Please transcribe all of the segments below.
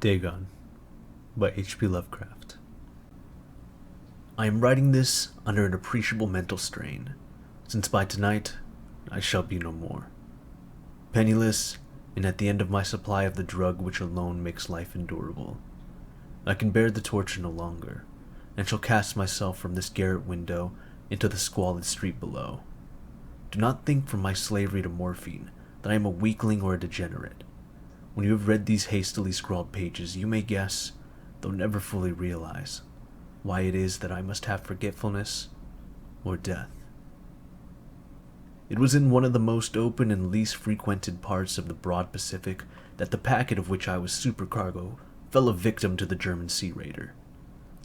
Dagon by H.P. Lovecraft. I am writing this under an appreciable mental strain, since by tonight I shall be no more. Penniless, and at the end of my supply of the drug which alone makes life endurable. I can bear the torture no longer, and shall cast myself from this garret window into the squalid street below. Do not think from my slavery to morphine that I am a weakling or a degenerate. When you have read these hastily scrawled pages, you may guess, though never fully realize, why it is that I must have forgetfulness or death. It was in one of the most open and least frequented parts of the broad Pacific that the packet of which I was supercargo fell a victim to the German sea raider.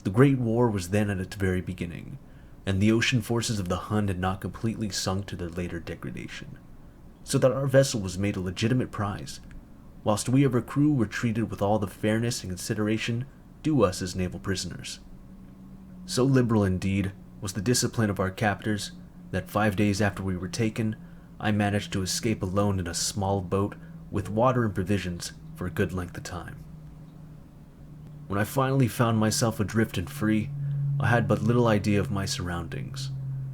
The Great War was then at its very beginning, and the ocean forces of the Hun had not completely sunk to their later degradation, so that our vessel was made a legitimate prize, whilst we of her crew were treated with all the fairness and consideration due us as naval prisoners. So liberal, indeed, was the discipline of our captors that 5 days after we were taken, I managed to escape alone in a small boat with water and provisions for a good length of time. When I finally found myself adrift and free, I had but little idea of my surroundings.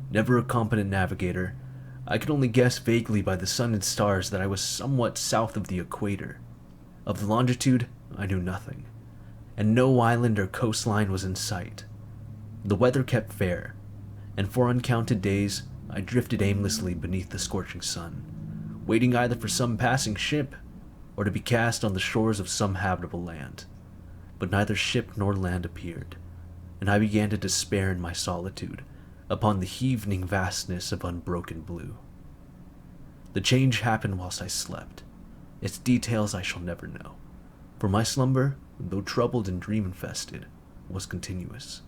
Never a competent navigator, I could only guess vaguely by the sun and stars that I was somewhat south of the equator. Of the longitude, I knew nothing, and no island or coastline was in sight. The weather kept fair, and for uncounted days I drifted aimlessly beneath the scorching sun, waiting either for some passing ship or to be cast on the shores of some habitable land. But neither ship nor land appeared, and I began to despair in my solitude upon the heaving vastness of unbroken blue. The change happened whilst I slept. Its details I shall never know, for my slumber, though troubled and dream-infested, was continuous.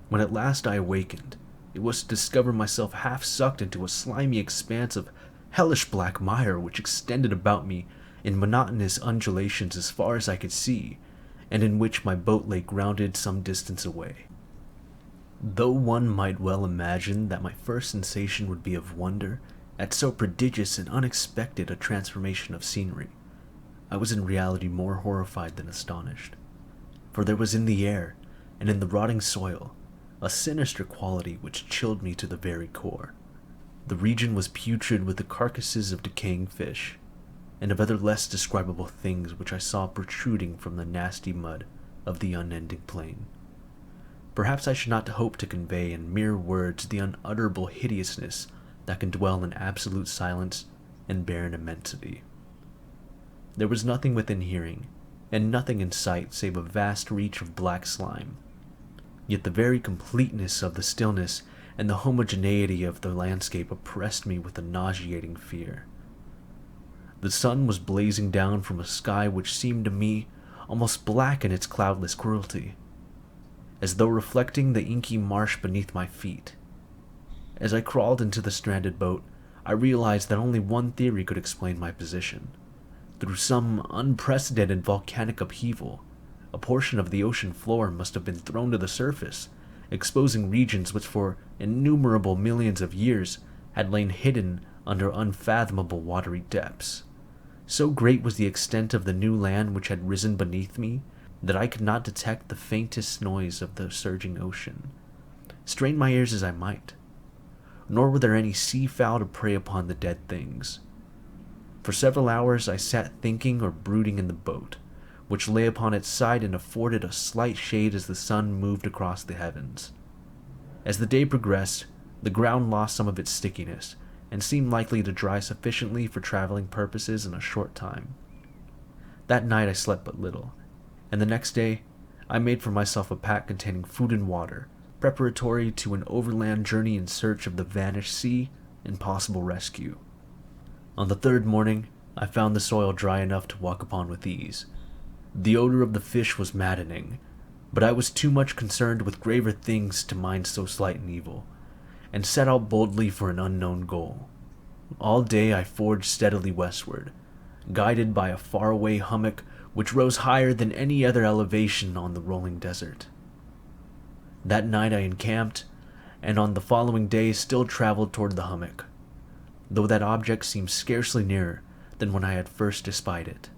When at last I awakened, it was to discover myself half sucked into a slimy expanse of hellish black mire which extended about me in monotonous undulations as far as I could see, and in which my boat lay grounded some distance away. Though one might well imagine that my first sensation would be of wonder at so prodigious and unexpected a transformation of scenery, I was in reality more horrified than astonished. For there was in the air, and in the rotting soil, a sinister quality which chilled me to the very core. The region was putrid with the carcasses of decaying fish, and of other less describable things which I saw protruding from the nasty mud of the unending plain. Perhaps I should not hope to convey in mere words the unutterable hideousness that can dwell in absolute silence and barren immensity. There was nothing within hearing, and nothing in sight save a vast reach of black slime. Yet the very completeness of the stillness and the homogeneity of the landscape oppressed me with a nauseating fear. The sun was blazing down from a sky which seemed to me almost black in its cloudless cruelty, as though reflecting the inky marsh beneath my feet. As I crawled into the stranded boat, I realized that only one theory could explain my position. Through some unprecedented volcanic upheaval, a portion of the ocean floor must have been thrown to the surface, exposing regions which for innumerable millions of years had lain hidden under unfathomable watery depths. So great was the extent of the new land which had risen beneath me that I could not detect the faintest noise of the surging ocean, strain my ears as I might. Nor were there any sea fowl to prey upon the dead things. For several hours I sat thinking or brooding in the boat, which lay upon its side and afforded a slight shade as the sun moved across the heavens. As the day progressed, the ground lost some of its stickiness, and seemed likely to dry sufficiently for traveling purposes in a short time. That night I slept but little, and the next day I made for myself a pack containing food and water, preparatory to an overland journey in search of the vanished sea and possible rescue. On the third morning, I found the soil dry enough to walk upon with ease. The odor of the fish was maddening, but I was too much concerned with graver things to mind so slight an evil, and set out boldly for an unknown goal. All day I forged steadily westward, guided by a faraway hummock which rose higher than any other elevation on the rolling desert. That night I encamped, and on the following day still traveled toward the hummock, though that object seemed scarcely nearer than when I had first espied it.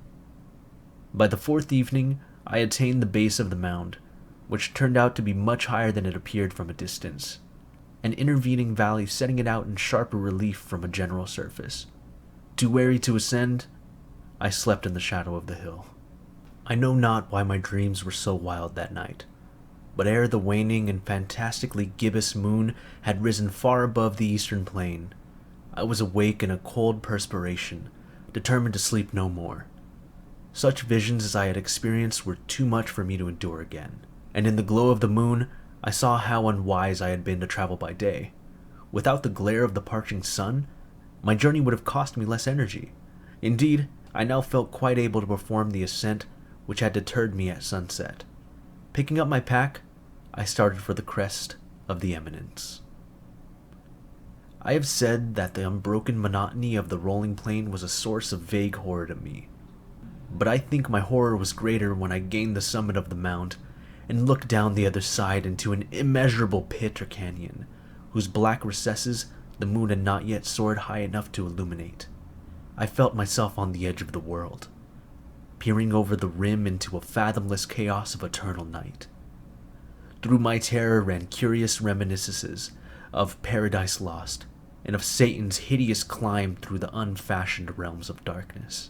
By the fourth evening, I attained the base of the mound, which turned out to be much higher than it appeared from a distance, an intervening valley setting it out in sharper relief from a general surface. Too weary to ascend, I slept in the shadow of the hill. I know not why my dreams were so wild that night, but ere the waning and fantastically gibbous moon had risen far above the eastern plain, I was awake in a cold perspiration, determined to sleep no more. Such visions as I had experienced were too much for me to endure again, and in the glow of the moon, I saw how unwise I had been to travel by day. Without the glare of the parching sun, my journey would have cost me less energy. Indeed, I now felt quite able to perform the ascent which had deterred me at sunset. Picking up my pack, I started for the crest of the eminence. I have said that the unbroken monotony of the rolling plain was a source of vague horror to me, but I think my horror was greater when I gained the summit of the mount and looked down the other side into an immeasurable pit or canyon, whose black recesses the moon had not yet soared high enough to illuminate. I felt myself on the edge of the world, peering over the rim into a fathomless chaos of eternal night. Through my terror ran curious reminiscences of Paradise Lost, and of Satan's hideous climb through the unfashioned realms of darkness.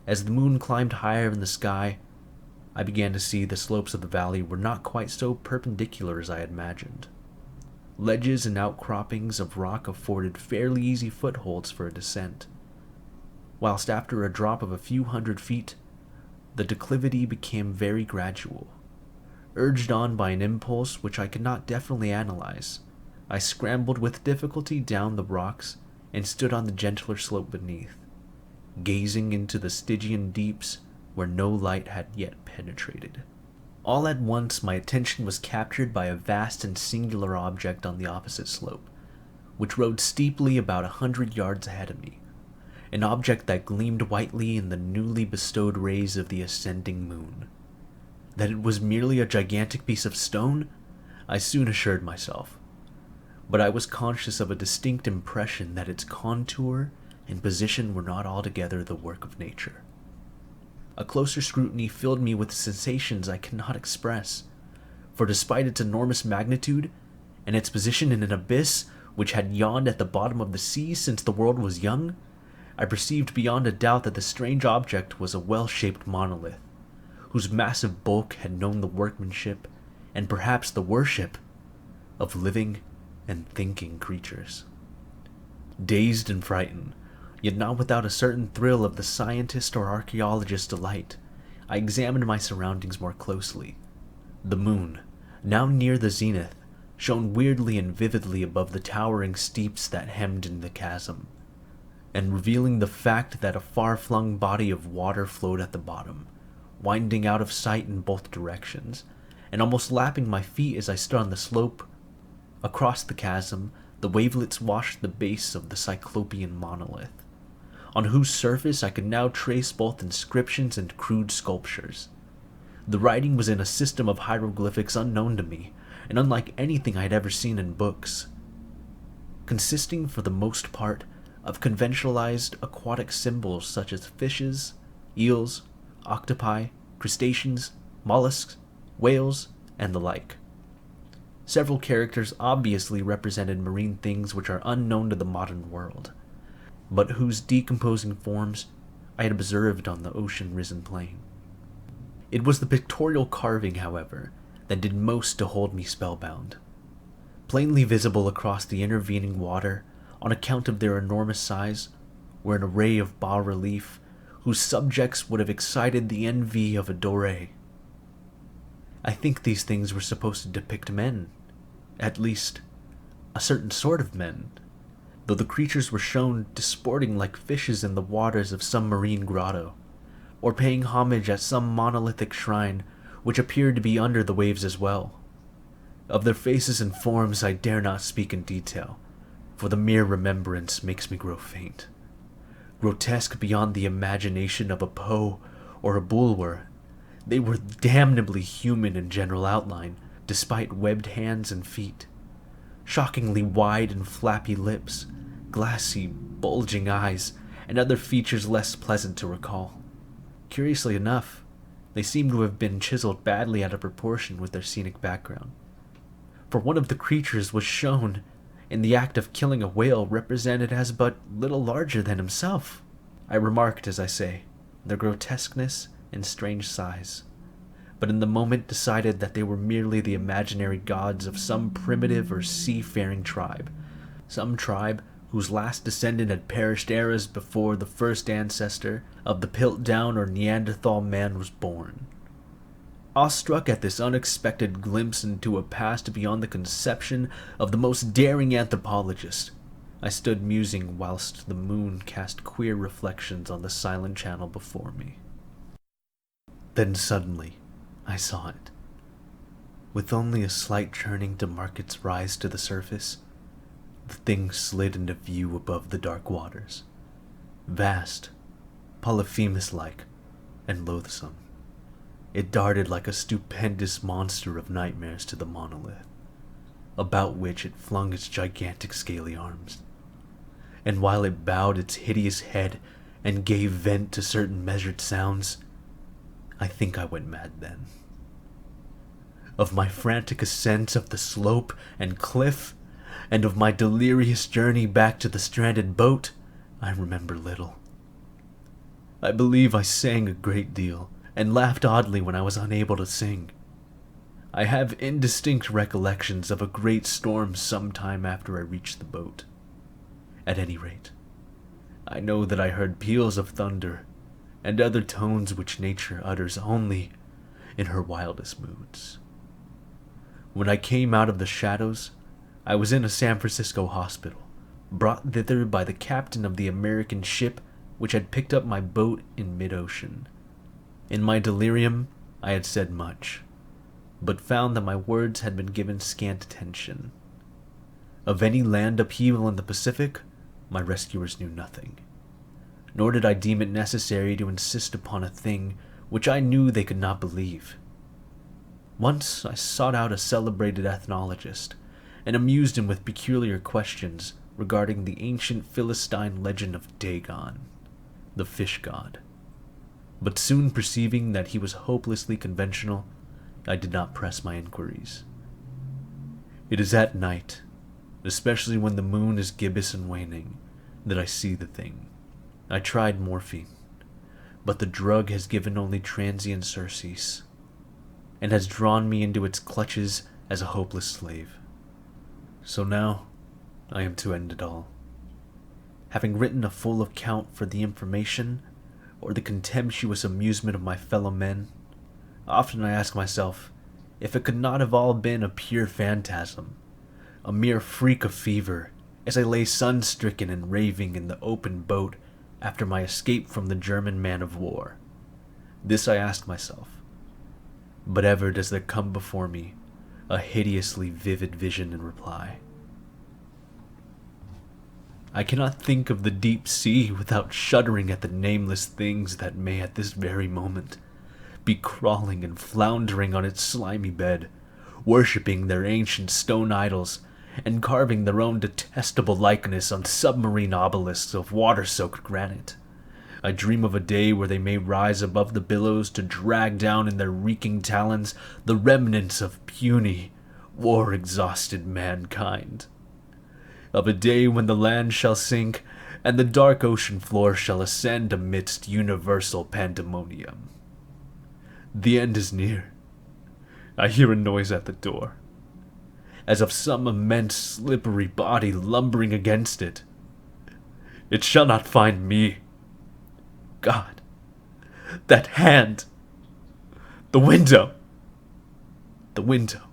As the moon climbed higher in the sky, I began to see the slopes of the valley were not quite so perpendicular as I had imagined. Ledges and outcroppings of rock afforded fairly easy footholds for a descent, whilst after a drop of a few hundred feet, the declivity became very gradual. Urged on by an impulse which I could not definitely analyze, I scrambled with difficulty down the rocks and stood on the gentler slope beneath, gazing into the Stygian deeps where no light had yet penetrated. All at once my attention was captured by a vast and singular object on the opposite slope, which rode steeply about 100 yards ahead of me, an object that gleamed whitely in the newly bestowed rays of the ascending moon. That it was merely a gigantic piece of stone, I soon assured myself, but I was conscious of a distinct impression that its contour and position were not altogether the work of nature. A closer scrutiny filled me with sensations I cannot express, for despite its enormous magnitude, and its position in an abyss which had yawned at the bottom of the sea since the world was young, I perceived beyond a doubt that the strange object was a well-shaped monolith, whose massive bulk had known the workmanship, and perhaps the worship, of living and thinking creatures. Dazed and frightened, yet not without a certain thrill of the scientist or archaeologist's delight, I examined my surroundings more closely. The moon, now near the zenith, shone weirdly and vividly above the towering steeps that hemmed in the chasm, and revealing the fact that a far-flung body of water flowed at the bottom, winding out of sight in both directions, and almost lapping my feet as I stood on the slope. Across the chasm, the wavelets washed the base of the cyclopean monolith, on whose surface I could now trace both inscriptions and crude sculptures. The writing was in a system of hieroglyphics unknown to me, and unlike anything I had ever seen in books, consisting for the most part of conventionalized aquatic symbols such as fishes, eels, octopi, crustaceans, mollusks, whales, and the like. Several characters obviously represented marine things which are unknown to the modern world, but whose decomposing forms I had observed on the ocean-risen plain. It was the pictorial carving, however, that did most to hold me spellbound. Plainly visible across the intervening water, on account of their enormous size, were an array of bas-relief whose subjects would have excited the envy of a Doré. I think these things were supposed to depict men, at least a certain sort of men, though the creatures were shown disporting like fishes in the waters of some marine grotto, or paying homage at some monolithic shrine which appeared to be under the waves as well. Of their faces and forms I dare not speak in detail, for the mere remembrance makes me grow faint. Grotesque beyond the imagination of a Poe or a Bulwer, they were damnably human in general outline, despite webbed hands and feet, shockingly wide and flappy lips, glassy, bulging eyes, and other features less pleasant to recall. Curiously enough, they seem to have been chiseled badly out of proportion with their scenic background. For one of the creatures was shown in the act of killing a whale represented as but little larger than himself. I remarked, as I say, their grotesqueness and strange size, but in the moment decided that they were merely the imaginary gods of some primitive or seafaring tribe, some tribe whose last descendant had perished eras before the first ancestor of the Piltdown or Neanderthal man was born. Awestruck at this unexpected glimpse into a past beyond the conception of the most daring anthropologist, I stood musing whilst the moon cast queer reflections on the silent channel before me. Then suddenly, I saw it. With only a slight churning to mark its rise to the surface, the thing slid into view above the dark waters, vast, Polyphemus-like, and loathsome. It darted like a stupendous monster of nightmares to the monolith, about which it flung its gigantic scaly arms. And while it bowed its hideous head and gave vent to certain measured sounds, I think I went mad then. Of my frantic ascent of the slope and cliff, and of my delirious journey back to the stranded boat, I remember little. I believe I sang a great deal, and laughed oddly when I was unable to sing. I have indistinct recollections of a great storm some time after I reached the boat. At any rate, I know that I heard peals of thunder, and other tones which nature utters only in her wildest moods. When I came out of the shadows, I was in a San Francisco hospital, brought thither by the captain of the American ship which had picked up my boat in mid-ocean. In my delirium, I had said much, but found that my words had been given scant attention. Of any land upheaval in the Pacific, my rescuers knew nothing, nor did I deem it necessary to insist upon a thing which I knew they could not believe. Once I sought out a celebrated ethnologist, and amused him with peculiar questions regarding the ancient Philistine legend of Dagon, the fish god. But soon perceiving that he was hopelessly conventional, I did not press my inquiries. It is at night, especially when the moon is gibbous and waning, that I see the thing. I tried morphine, but the drug has given only transient surcease, and has drawn me into its clutches as a hopeless slave. So now, I am to end it all. Having written a full account for the information, or the contemptuous amusement of my fellow men, often I ask myself if it could not have all been a pure phantasm, a mere freak of fever, as I lay sun-stricken and raving in the open boat after my escape from the German man-of-war. This I ask myself, but ever does there come before me a hideously vivid vision in reply. I cannot think of the deep sea without shuddering at the nameless things that may at this very moment be crawling and floundering on its slimy bed, worshipping their ancient stone idols, and carving their own detestable likeness on submarine obelisks of water-soaked granite. I dream of a day where they may rise above the billows to drag down in their reeking talons the remnants of puny, war-exhausted mankind. Of a day when the land shall sink, and the dark ocean floor shall ascend amidst universal pandemonium. The end is near. I hear a noise at the door, as of some immense slippery body lumbering against it. It shall not find me. God, that hand! The window! The window!